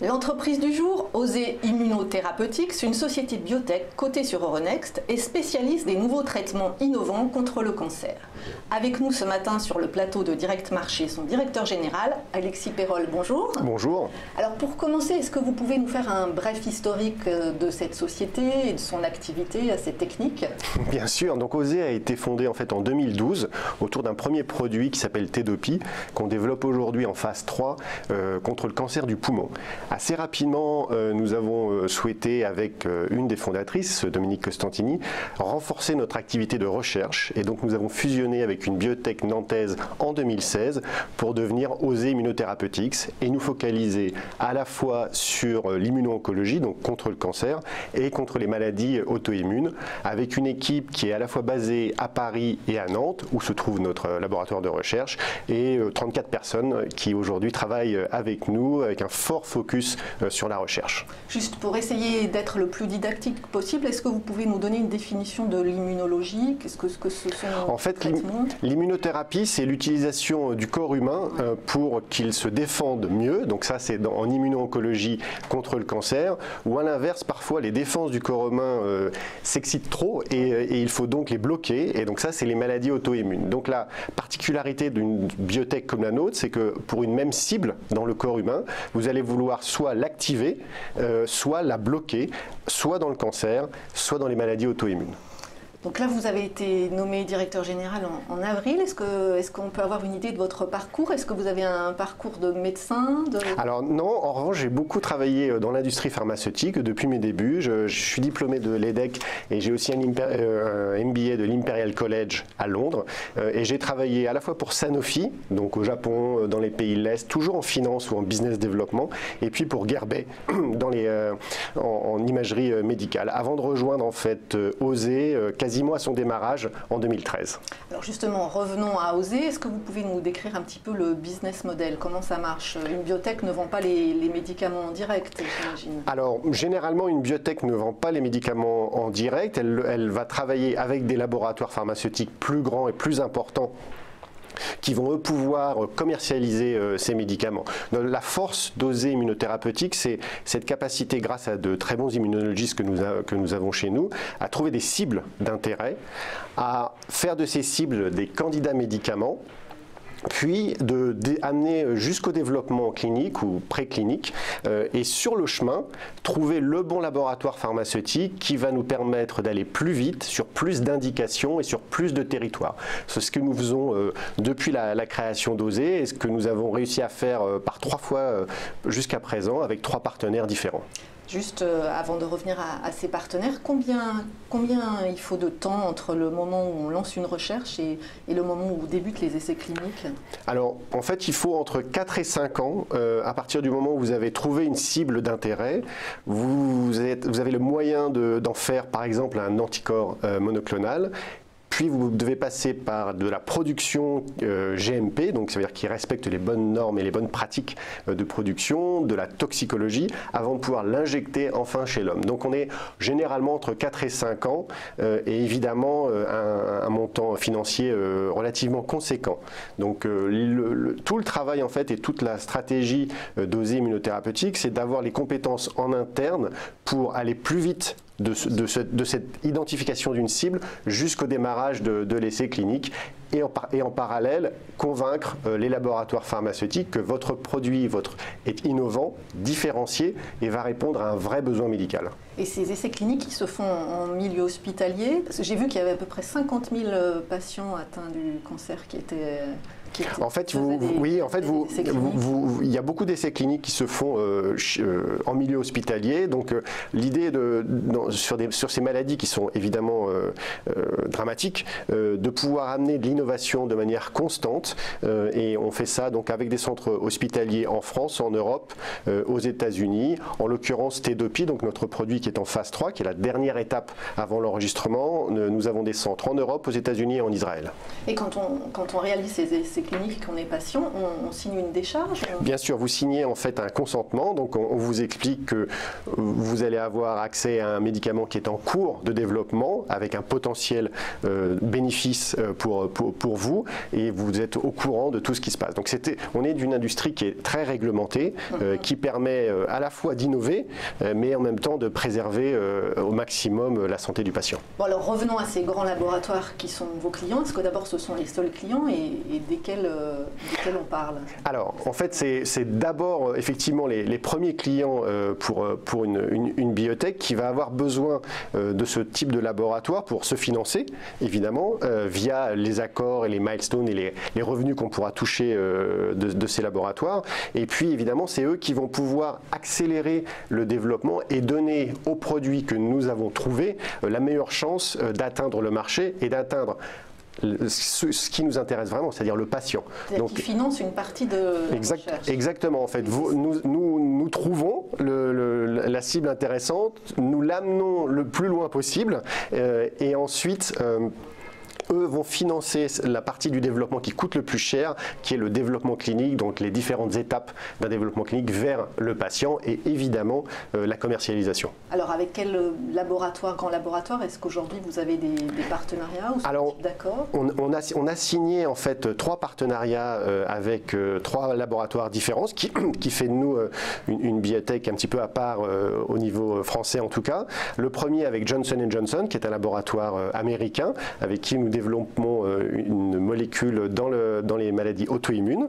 L'entreprise du jour, Osée Immunotherapeutics, une société de biotech cotée sur Euronext et spécialiste des nouveaux traitements innovants contre le cancer. Avec nous ce matin sur le plateau de Direct Marché, son directeur général, Alexis Perrol, bonjour. Bonjour. Alors pour commencer, est-ce que vous pouvez nous faire un bref historique de cette société et de son activité assez technique? Bien sûr, donc Osée a été fondée en fait en 2012 autour d'un premier produit qui s'appelle Tedopi, qu'on développe aujourd'hui en phase 3 contre le cancer du poumon. Assez rapidement, nous avons souhaité, avec une des fondatrices, Dominique Costantini, renforcer notre activité de recherche. Et donc nous avons fusionné avec une biotech nantaise en 2016 pour devenir Osée Immunotherapeutics et nous focaliser à la fois sur l'immuno-oncologie, donc contre le cancer, et contre les maladies auto-immunes, avec une équipe qui est à la fois basée à Paris et à Nantes, où se trouve notre laboratoire de recherche, et 34 personnes qui aujourd'hui travaillent avec nous, avec un fort focus sur la recherche. Juste pour essayer d'être le plus didactique possible, est-ce que vous pouvez nous donner une définition de l'immunologie? Qu'est-ce que ce sont? En fait, l'immunothérapie, c'est l'utilisation du corps humain pour qu'il se défende mieux. Donc ça, c'est en immuno-oncologie contre le cancer. Ou à l'inverse, parfois, les défenses du corps humain s'excitent trop et il faut donc les bloquer. Et donc ça, c'est les maladies auto-immunes. Donc la particularité d'une biotech comme la nôtre, c'est que pour une même cible dans le corps humain, vous allez vouloir soit l'activer, soit la bloquer, soit dans le cancer, soit dans les maladies auto-immunes. Donc là, vous avez été nommé directeur général en avril. Est-ce qu'on peut avoir une idée de votre parcours? Est-ce que vous avez un parcours de médecin? Alors non, en revanche, j'ai beaucoup travaillé dans l'industrie pharmaceutique depuis mes débuts. Je suis diplômé de l'EDEC et j'ai aussi un MBA de l'Imperial College à Londres. Et j'ai travaillé à la fois pour Sanofi, donc au Japon, dans les pays de l'Est, toujours en finance ou en business développement, et puis pour Guerbet, en imagerie médicale, avant de rejoindre en fait Osée, quasiment à son démarrage en 2013. Alors justement, revenons à Osée. Est-ce que vous pouvez nous décrire un petit peu le business model? Comment ça marche? Une biotech ne vend pas les médicaments en direct, j'imagine. Alors, généralement, une biotech ne vend pas les médicaments en direct. Elle va travailler avec des laboratoires pharmaceutiques plus grands et plus importants qui vont pouvoir commercialiser ces médicaments. La force d'Osée Immunotherapeutics, c'est cette capacité, grâce à de très bons immunologistes que nous avons chez nous, à trouver des cibles d'intérêt, à faire de ces cibles des candidats médicaments, puis d'amener jusqu'au développement clinique ou préclinique et sur le chemin, trouver le bon laboratoire pharmaceutique qui va nous permettre d'aller plus vite sur plus d'indications et sur plus de territoires. C'est ce que nous faisons depuis la création d'Osée et ce que nous avons réussi à faire par 3 fois jusqu'à présent avec 3 partenaires différents. Juste avant de revenir à ces partenaires, combien il faut de temps entre le moment où on lance une recherche et le moment où débutent les essais cliniques? Alors, en fait, il faut entre 4 et 5 ans, à partir du moment où vous avez trouvé une cible d'intérêt, vous avez le moyen d'en faire, par exemple, un anticorps monoclonal. Puis vous devez passer par de la production GMP, donc ça veut dire qu'il respecte les bonnes normes et les bonnes pratiques de production, de la toxicologie, avant de pouvoir l'injecter enfin chez l'homme. Donc on est généralement entre 4 et 5 ans et évidemment un montant financier relativement conséquent. Donc tout le travail en fait et toute la stratégie d'Osée Immunotherapeutics, c'est d'avoir les compétences en interne pour aller plus vite de cette identification d'une cible jusqu'au démarrage de l'essai clinique et en parallèle convaincre les laboratoires pharmaceutiques que votre produit est innovant, différencié et va répondre à un vrai besoin médical. Et ces essais cliniques, ils se font en milieu hospitalier? Parce que j'ai vu qu'il y avait à peu près 50 000 patients atteints du cancer qui étaient... En fait, il y a beaucoup d'essais cliniques qui se font en milieu hospitalier. Donc, l'idée sur ces maladies qui sont évidemment dramatiques, de pouvoir amener de l'innovation de manière constante. Et on fait ça donc avec des centres hospitaliers en France, en Europe, aux États-Unis. En l'occurrence, Tedopi, donc notre produit qui est en phase 3, qui est la dernière étape avant l'enregistrement. Nous avons des centres en Europe, aux États-Unis et en Israël. Et quand on réalise ces essai clinique, qu'on est patient, on signe une décharge? Bien sûr, vous signez en fait un consentement, donc on vous explique que vous allez avoir accès à un médicament qui est en cours de développement avec un potentiel bénéfice pour vous, et vous êtes au courant de tout ce qui se passe. Donc on est d'une industrie qui est très réglementée, qui permet à la fois d'innover, mais en même temps de préserver au maximum la santé du patient. Bon, alors revenons à ces grands laboratoires qui sont vos clients. Est-ce que d'abord ce sont les seuls clients et desquels on parle? Alors en fait c'est d'abord effectivement les premiers clients pour une biotech qui va avoir besoin de ce type de laboratoire pour se financer évidemment via les accords et les milestones et les revenus qu'on pourra toucher de ces laboratoires, et puis évidemment c'est eux qui vont pouvoir accélérer le développement et donner aux produits que nous avons trouvés la meilleure chance d'atteindre le marché et d'atteindre ce qui nous intéresse vraiment, c'est-à-dire le patient. Donc, qui finance une partie de la recherche. Exactement, en fait. Nous trouvons la cible intéressante, nous l'amenons le plus loin possible, et ensuite eux vont financer la partie du développement qui coûte le plus cher, qui est le développement clinique, donc les différentes étapes d'un développement clinique vers le patient, et évidemment la commercialisation. Alors avec quel grand laboratoire, est-ce qu'aujourd'hui vous avez des partenariats ou d'accord? On a signé en fait 3 partenariats avec 3 laboratoires différents, ce qui fait de nous une biotech un petit peu à part au niveau français en tout cas. Le premier avec Johnson & Johnson, qui est un laboratoire américain, avec qui nous développons une molécule dans les maladies auto-immunes.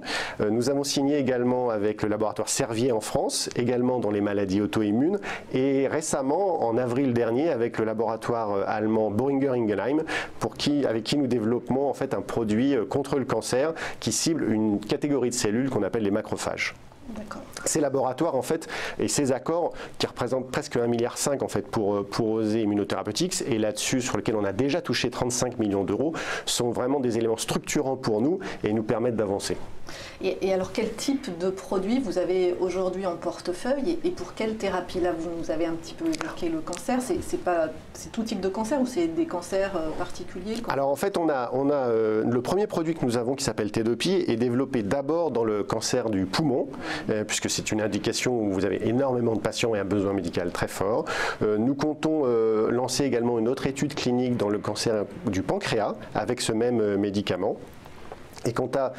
Nous avons signé également avec le laboratoire Servier en France, également dans les maladies auto-immunes, et récemment, en avril dernier, avec le laboratoire allemand Boehringer Ingelheim, avec qui nous développons en fait un produit contre le cancer qui cible une catégorie de cellules qu'on appelle les macrophages. Ces laboratoires en fait et ces accords qui représentent presque 1,5 milliard en fait pour OSE Immunotherapeutics, et là-dessus sur lequel on a déjà touché 35 millions d'euros, sont vraiment des éléments structurants pour nous et nous permettent d'avancer. Et alors quel type de produit vous avez aujourd'hui en portefeuille et pour quelle thérapie? Là vous nous avez un petit peu évoqué le cancer, c'est tout type de cancer ou c'est des cancers particuliers? Alors en fait on a le premier produit que nous avons qui s'appelle Tedopi est développé d'abord dans le cancer du poumon, puisque c'est une indication où vous avez énormément de patients et un besoin médical très fort. Nous comptons lancer également une autre étude clinique dans le cancer du pancréas avec ce même médicament. Et quant à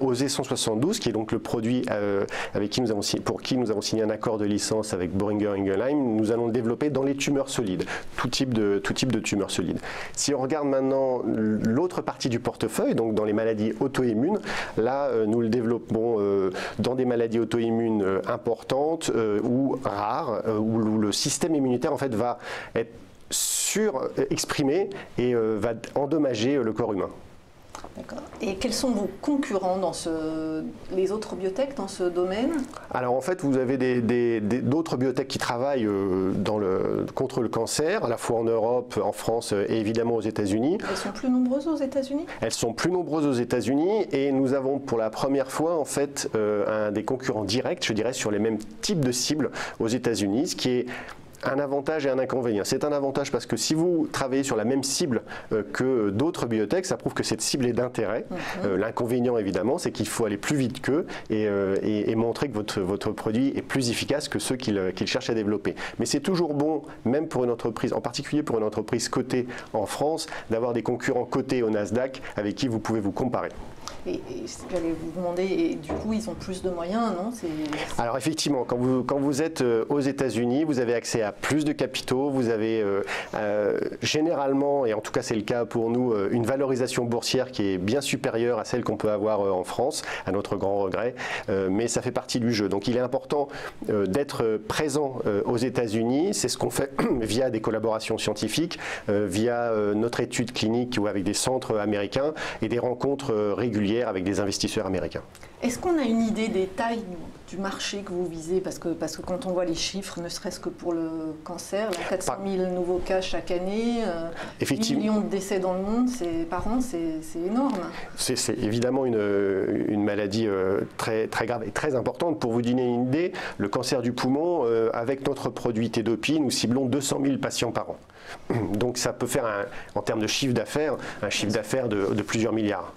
OSE 172, qui est donc le produit pour qui nous avons signé un accord de licence avec Boehringer Ingelheim, nous allons le développer dans les tumeurs solides, tout type de tumeurs solides. Si on regarde maintenant l'autre partie du portefeuille, donc dans les maladies auto-immunes, là nous le développons dans des maladies auto-immunes importantes ou rares, où le système immunitaire en fait va être surexprimé et va endommager le corps humain. D'accord. Et quels sont vos concurrents dans les autres biotech dans ce domaine? Alors en fait, vous avez d'autres biotech qui travaillent contre le cancer, à la fois en Europe, en France et évidemment aux États-Unis. Elles sont plus nombreuses aux États-Unis? Elles sont plus nombreuses aux États-Unis, et nous avons pour la première fois en fait un des concurrents directs, je dirais, sur les mêmes types de cibles aux États-Unis, ce qui est un avantage et un inconvénient. C'est un avantage parce que si vous travaillez sur la même cible que d'autres biotech, ça prouve que cette cible est d'intérêt. L'inconvénient évidemment, c'est qu'il faut aller plus vite qu'eux et montrer que votre produit est plus efficace que ceux qu'ils cherchent à développer. Mais c'est toujours bon, même pour une entreprise, en particulier pour une entreprise cotée en France, d'avoir des concurrents cotés au Nasdaq avec qui vous pouvez vous comparer. Et j'allais vous demander, et du coup, ils ont plus de moyens, non? Alors effectivement, quand vous êtes aux États-Unis, vous avez accès à plus de capitaux, vous avez généralement, et en tout cas c'est le cas pour nous, une valorisation boursière qui est bien supérieure à celle qu'on peut avoir en France, à notre grand regret, mais ça fait partie du jeu. Donc il est important d'être présent aux États-Unis, c'est ce qu'on fait via des collaborations scientifiques, via notre étude clinique ou avec des centres américains et des rencontres régulières avec des investisseurs américains. Est-ce qu'on a une idée des tailles du marché que vous visez? Parce que quand on voit les chiffres, ne serait-ce que pour le cancer, 400 000 nouveaux cas chaque année, 8 millions de décès dans le monde par an, c'est énorme. C'est évidemment une maladie très, très grave et très importante. Pour vous donner une idée, le cancer du poumon, avec notre produit Tedopi, nous ciblons 200 000 patients par an. Donc ça peut faire, en termes de chiffre d'affaires, un chiffre d'affaires de plusieurs milliards.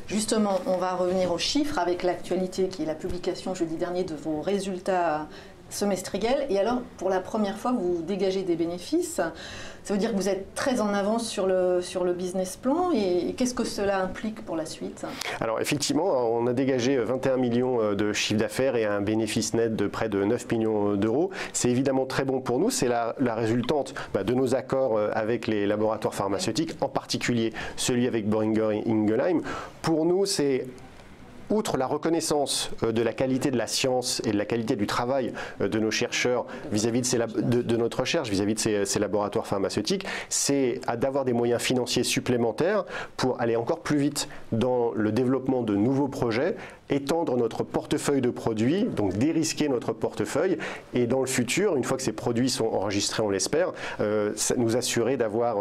Justement, on va revenir aux chiffres avec l'actualité qui est la publication jeudi dernier de vos résultats semestriels. Et alors, pour la première fois, vous dégagez des bénéfices. Ça veut dire que vous êtes très en avance sur le business plan. Et qu'est-ce que cela implique pour la suite? Alors effectivement, on a dégagé 21 millions de chiffre d'affaires et un bénéfice net de près de 9 millions d'euros. C'est évidemment très bon pour nous. C'est la résultante de nos accords avec les laboratoires pharmaceutiques, en particulier celui avec Boehringer Ingelheim. Pour nous, c'est... Outre la reconnaissance de la qualité de la science et de la qualité du travail de nos chercheurs vis-à-vis de notre recherche, vis-à-vis de ces laboratoires pharmaceutiques, c'est d'avoir des moyens financiers supplémentaires pour aller encore plus vite dans le développement de nouveaux projets, étendre notre portefeuille de produits, donc dérisquer notre portefeuille, et dans le futur, une fois que ces produits sont enregistrés, on l'espère, nous assurer d'avoir...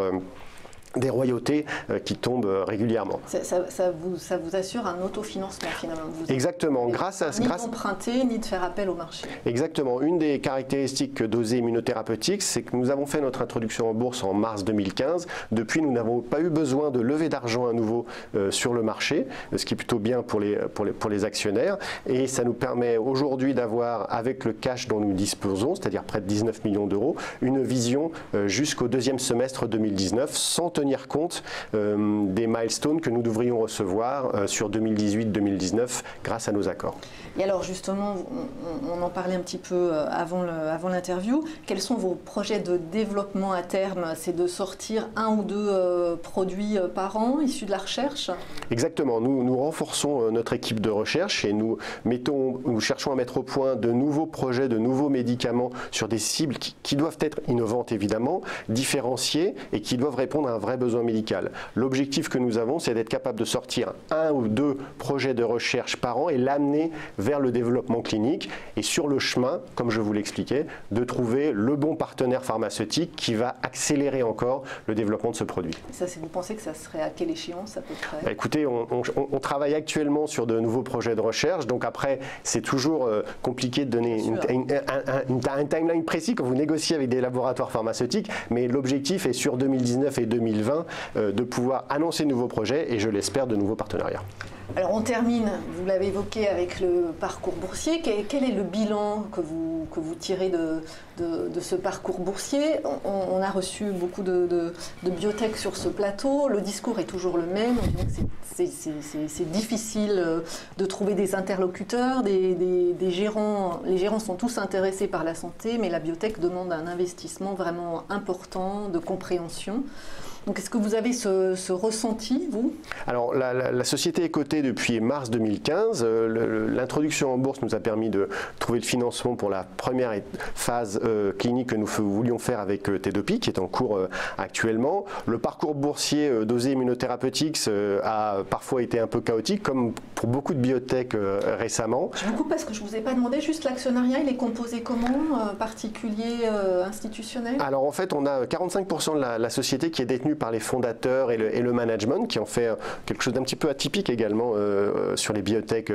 des royautés qui tombent régulièrement. Ça vous assure un autofinancement finalement. Exactement. Grâce à d'emprunter, ni de faire appel au marché. Exactement. Une des caractéristiques d'Osé Immunotherapeutics, c'est que nous avons fait notre introduction en bourse en mars 2015. Depuis, nous n'avons pas eu besoin de lever d'argent à nouveau sur le marché, ce qui est plutôt bien pour les actionnaires. Et ça nous permet aujourd'hui d'avoir, avec le cash dont nous disposons, c'est-à-dire près de 19 millions d'euros, une vision jusqu'au deuxième semestre 2019, sans tenir compte des milestones que nous devrions recevoir sur 2018-2019 grâce à nos accords. Et alors justement, on en parlait un petit peu avant l'interview, quels sont vos projets de développement à terme? C'est de sortir 1 ou 2 produits par an issus de la recherche? Exactement, nous renforçons notre équipe de recherche et nous cherchons à mettre au point de nouveaux projets, de nouveaux médicaments sur des cibles qui doivent être innovantes évidemment, différenciées et qui doivent répondre à un vrai besoin médical. L'objectif que nous avons, c'est d'être capable de sortir 1 ou 2 projets de recherche par an et l'amener vers le développement clinique et sur le chemin, comme je vous l'expliquais, de trouver le bon partenaire pharmaceutique qui va accélérer encore le développement de ce produit. Et ça, vous pensez que ça serait à quelle échance à peu près? Écoutez, on travaille actuellement sur de nouveaux projets de recherche, donc après c'est toujours compliqué de donner un timeline précis quand vous négociez avec des laboratoires pharmaceutiques, mais l'objectif est sur 2019 et 2020 de pouvoir annoncer de nouveaux projets et je l'espère de nouveaux partenariats. Alors on termine, vous l'avez évoqué, avec le parcours boursier. Quel est le bilan que vous tirez de ce parcours boursier? On a reçu beaucoup de biotech sur ce plateau, le discours est toujours le même, c'est difficile de trouver des interlocuteurs, des gérants. Les gérants sont tous intéressés par la santé, mais la biotech demande un investissement vraiment important de compréhension. Donc est-ce que vous avez ce ressenti, vous? Alors la société est cotée depuis mars 2015. L'introduction en bourse nous a permis de trouver le financement pour la première phase clinique que nous voulions faire avec Tedopi, qui est en cours actuellement. Le parcours boursier d'Osé Immunotherapeutics a parfois été un peu chaotique, comme pour beaucoup de biotech récemment. Je vous coupe parce que je ne vous ai pas demandé, juste l'actionnariat, il est composé comment? Particulier, institutionnel? Alors en fait, on a 45% de la société qui est détenue par les fondateurs et le management qui ont fait quelque chose d'un petit peu atypique également sur les biotech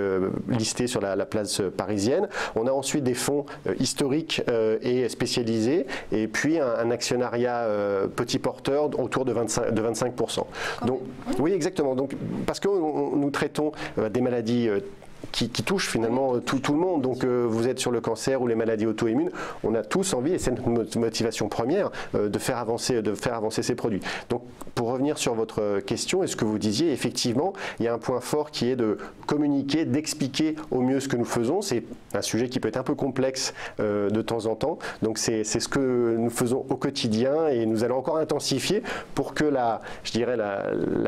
listées sur la place parisienne. On a ensuite des fonds historiques et spécialisés et puis un actionnariat petit porteur autour de 25%. Donc, oui, exactement. Donc, parce que nous traitons des maladies qui touche finalement tout le monde. Donc vous êtes sur le cancer ou les maladies auto-immunes, on a tous envie, et c'est notre motivation première, de faire avancer ces produits. Donc pour revenir sur votre question et ce que vous disiez, effectivement, il y a un point fort qui est de communiquer, d'expliquer au mieux ce que nous faisons. C'est un sujet qui peut être un peu complexe de temps en temps. Donc c'est ce que nous faisons au quotidien et nous allons encore intensifier pour que la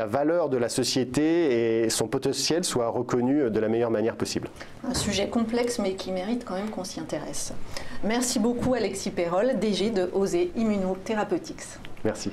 valeur de la société et son potentiel soient reconnus de la meilleure manière possible. Un sujet complexe mais qui mérite quand même qu'on s'y intéresse. Merci beaucoup Alexis Perrol, DG de Osé Immunotherapeutics. Merci.